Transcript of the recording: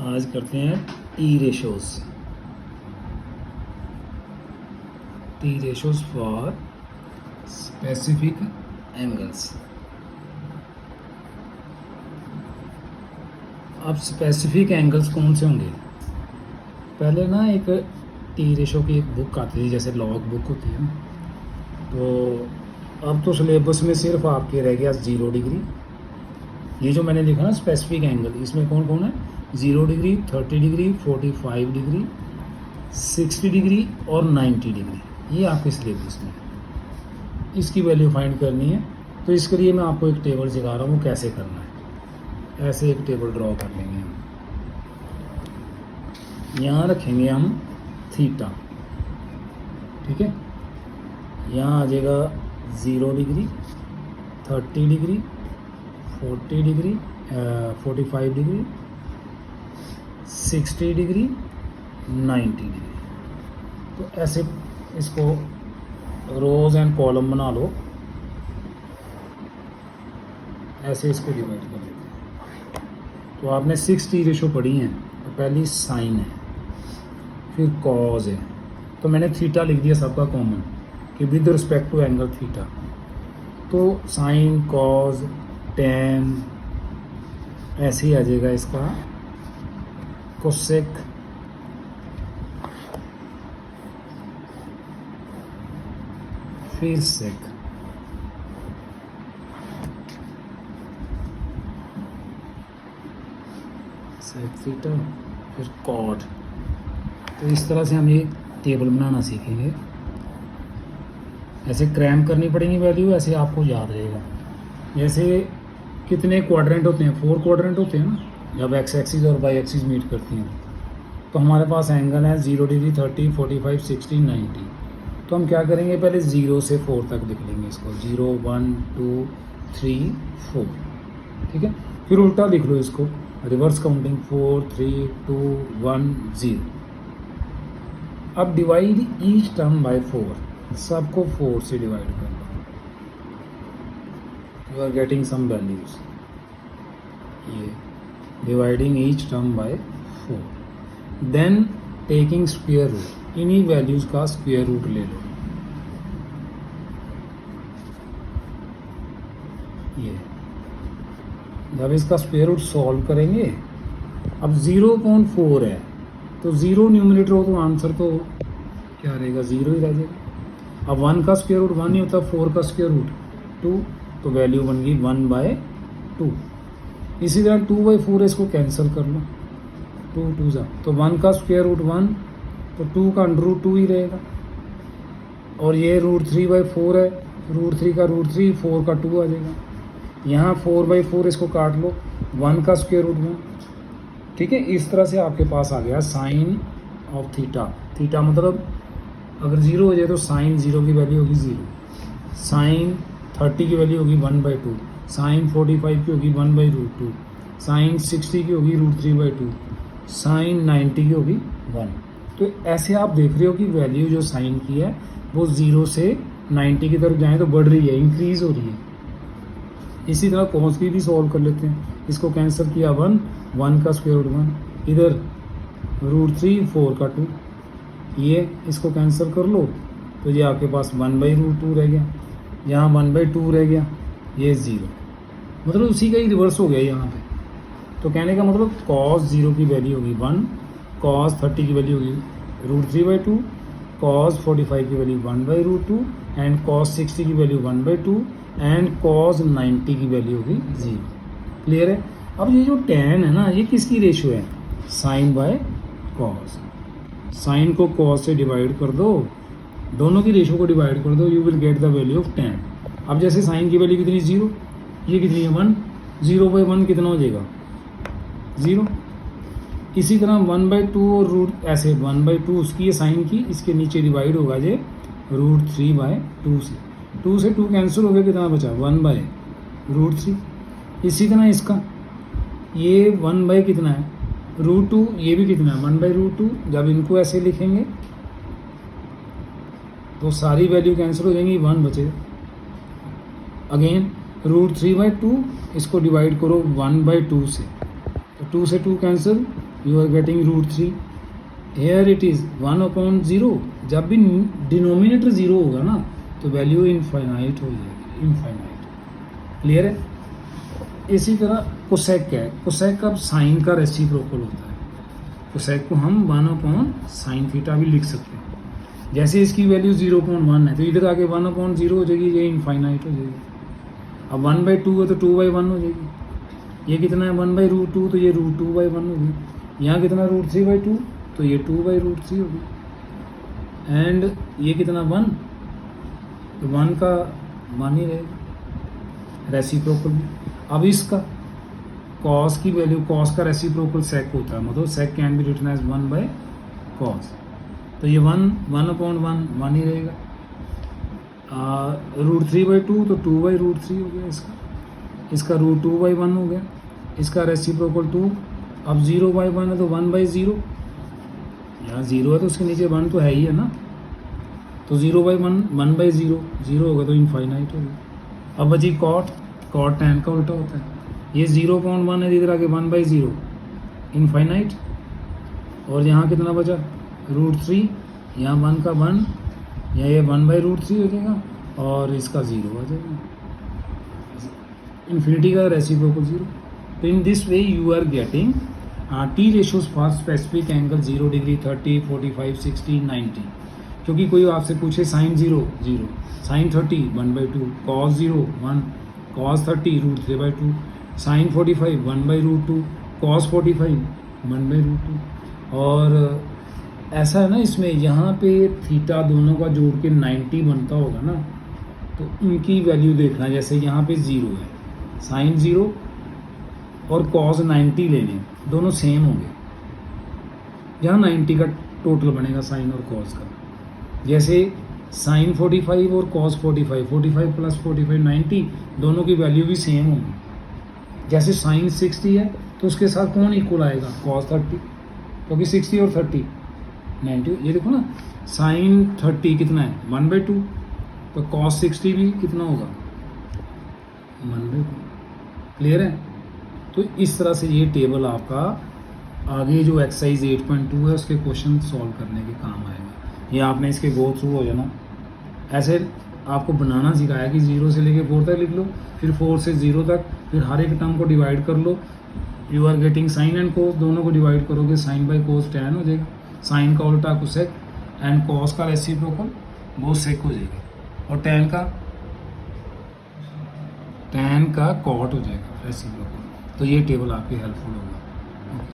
आज करते हैं T ratios for specific angles. अब स्पेसिफिक एंगल्स कौन से होंगे? पहले ना एक टी रेशो की एक बुक आती थी, जैसे लॉग बुक होती है ना, तो अब तो सिलेबस में सिर्फ आपके रह गया 0 डिग्री। ये जो मैंने लिखा ना स्पेसिफिक एंगल, इसमें कौन कौन है? 0 डिग्री, 30 डिग्री, 45 डिग्री, 60 डिग्री और 90 डिग्री। ये आपके सिलेबस में है। इसकी वैल्यू फाइंड करनी है, तो इसके लिए मैं आपको एक टेबल सिखा रहा हूँ कैसे करना है। ऐसे एक टेबल ड्रॉ कर लेंगे हम। यहाँ रखेंगे हम थीटा, ठीक है। यहाँ आ जाएगा 0 degree, 30 degree, 40 degree, 45 degree, 60 degree, 90 degree. तो ऐसे इसको रोज एंड कॉलम बना लो, ऐसे इसको डिवाइड कर लेते हैं। तो आपने 60 रेशो पढ़ी हैं, तो पहली साइन है, फिर कॉज है, तो मैंने थीटा लिख दिया सबका कॉमन कि with respect to angle theta. तो साइन, कॉज, टेन, ऐसे ही आ जाएगा इसका कोसेक, फिर सेक। सेक थीटा, फिर कॉट। तो इस तरह से हम ये टेबल बनाना सीखेंगे। ऐसे क्रैम करनी पड़ेगी वैल्यू, ऐसे आपको याद रहेगा। जैसे कितने क्वाड्रेंट होते हैं? 4 क्वाड्रेंट होते हैं ना, जब एक्स एक्सिस और वाई एक्सिस मीट करती हैं। तो हमारे पास एंगल है 0 डिग्री, 30, 45, 60, 90। तो हम क्या करेंगे, पहले 0 से 4 तक लिख लेंगे इसको। 0, 1, 2, 3, 4, ठीक है। फिर उल्टा लिख लो इसको, रिवर्स काउंटिंग, 4, 3, 2, 1, 0। अब डिवाइड ईच टर्म बाय 4, सबको 4 से डिवाइड कर लो। You are getting some values. ये dividing each term by 4, then taking square root. इन्हीं वैल्यूज का स्क्वायर रूट ले लो। ये जब इसका स्क्वायर रूट सॉल्व करेंगे, अब 0.4 है, तो 0 न्यूमरेटर हो तो आंसर तो क्या रहेगा? 0 ही रह जाएगा। अब 1 का स्क्वायर रूट 1 नहीं होता, 4 का स्क्वायर रूट 2, तो वैल्यू बन गई 1/2। इसी तरह 2/4 इसको कैंसिल कर लो, 2 2 जा, तो 1 का स्क्वायर रूट 1, तो 2 का √2 ही रहेगा। और ये √3/4 है, √3 का √3, 4 का 2 आ जाएगा। यहाँ 4/4 इसको काट लो, 1 का स्क्वायर रूट 1, ठीक है। इस तरह से आपके पास आ गया साइन ऑफ थीटा। थीटा मतलब अगर 0 हो जाए तो साइन 0 की वैल्यू होगी 0, साइन 30 की वैल्यू होगी 1/2, साइन 45 की होगी 1/√2, साइन 60 की होगी √3/2, साइन 90 की होगी 1। तो ऐसे आप देख रहे हो कि वैल्यू जो साइन की है वो 0 से 90 की तरफ जाए तो बढ़ रही है, इंक्रीज हो रही है। इसी तरह कॉस की भी सॉल्व कर लेते हैं। इसको कैंसिल किया 1 का स्क्वायर रूट 1, इधर √3, 4 का 2, ये इसको कैंसिल कर लो, तो ये आपके पास 1/√2 रह गया। यहाँ 1/2 रह गया, ये 0, मतलब उसी का ही रिवर्स हो गया यहाँ पे। तो कहने का मतलब cos 0 की वैल्यू होगी 1, cos 30 की वैल्यू होगी √3/2, cos 45 की वैल्यू 1/√2 एंड cos 60 की वैल्यू 1/2 एंड cos 90 की वैल्यू होगी 0। क्लियर है? अब ये जो tan है ना, ये किसकी रेशियो है? Sine by cos। साइन को cos से डिवाइड कर दो, दोनों की रेशियो को डिवाइड कर दो, you will get the value of tan। अब जैसे साइन की वैल्यू कितनी? 0, ये कितनी है? 1, 0/1 कितना हो जाएगा? 0। इसी तरह 1/2 और रूट, ऐसे 1/2 उसकी है साइन की, इसके नीचे डिवाइड होगा ये √3/2 से। 2 से 2 कैंसिल हो गया, कितना बचा? 1/√3। इसी तरह इसका ये 1 कितना है? √2, ये भी कितना है? 1/√2। जब इनको ऐसे लिखेंगे तो सारी वैल्यू कैंसिल हो जाएंगी, 1 बचेगा। अगेन √3/2, इसको डिवाइड करो 1/2 से, तो 2 से 2 cancel, you are getting root 3. Here it is 1/0. जब भी डिनोमिनेटर 0 होगा ना तो वैल्यू इनफाइनाइट हो जाएगी, इनफाइनाइट. क्लियर है. इसी तरह कोसेक है. कोसेक अब साइन का रेसिप्रोकल होता है. कोसेक को हम 1/sin थीटा भी लिख सकते हैं. जैसे इसकी वैल्यू 0.1 है तो इधर आके 1/0 हो जाएगी, ये इनफाइनाइट हो जाएगी. अब 1/2 है तो 2/1 हो जाएगी. ये कितना है 1/√2 तो ये √2/1 होगी. यहाँ कितना √3/2 तो ये 2/√3 होगी. एंड ये कितना 1 तो 1 का 1 ही रहेगा रेसिप्रोकल भी. अब इसका कॉस की वैल्यू, कॉस का रेसिप्रोकल सेक होता है, मतलब sec can be written as 1/cos. तो ये 1/1 ही रहेगा. √3/2 तो 2/√3 हो गया इसका. इसका √2/1 हो गया. इसका रेसिप्रोकल 2. अब 0/1 है तो 1/0. यहाँ 0 है तो उसके नीचे 1 तो है ही है ना. तो 0/1 1/0 0 होगा तो इनफाइनाइट होगा. अब बची कॉट. कॉट tan का उल्टा होता है. ये 0.1 है, इधर आके 1/0 इनफाइनाइट. और यहाँ कितना बचा √3. यहाँ 1 का 1, यहाँ ये 1/√3 हो जाएगा और इसका 0 आ जाएगा. इन्फिनिटी का रेसिप्रोकल 0. तो in this way you are getting T ratios for specific angle 0 degree 30 45 60 90. क्योंकि कोई आपसे पूछे sine 0 0, sine 30 1/2, cos 0 1, cos 30 √3/2, sine 45 1/√2, cos 45 1/√2. और ऐसा है ना इसमें, यहाँ पे थीटा दोनों का जोड़ के 90 बनता होगा ना, तो उनकी वैल्यू देखना. जैसे यहाँ पे 0 है, साइन 0 और कॉस 90 लेने, दोनों सेम होंगे. यहाँ 90 का टोटल बनेगा साइन और कॉस का. जैसे साइन 45 और कॉस 45, 45 + 45 90, दोनों की वैल्यू भी सेम होंगी. जैसे साइन 60 है तो उसके साथ कौन इक्वल आएगा, कॉस 30, क्योंकि 60 और 30 90. ये देखो ना, साइन 30 कितना है 1/2, तो कॉस 60 भी कितना होगा 1/2. क्लियर है. तो इस तरह से ये टेबल आपका आगे जो एक्सरसाइज 8.2 है उसके क्वेश्चन सॉल्व करने के काम आएगा. ये आपने इसके गो थ्रू हो जाना. ऐसे आपको बनाना सिखाया कि 0 से लेके 4 तक लिख लो, फिर 4 से 0 तक, फिर हर एक टर्म को डिवाइड कर लो. You are getting sine and cos, दोनों को डिवाइड करोगे sin/cos tan हो जाएगा. साइन का उल्टा कोसेक एंड कॉस का रेसिप्रोकल वो सेक हो जाएगा. और tan का कॉट हो जाएगा रेसिप्रोकल. तो ये टेबल आपकी हेल्पफुल होगा.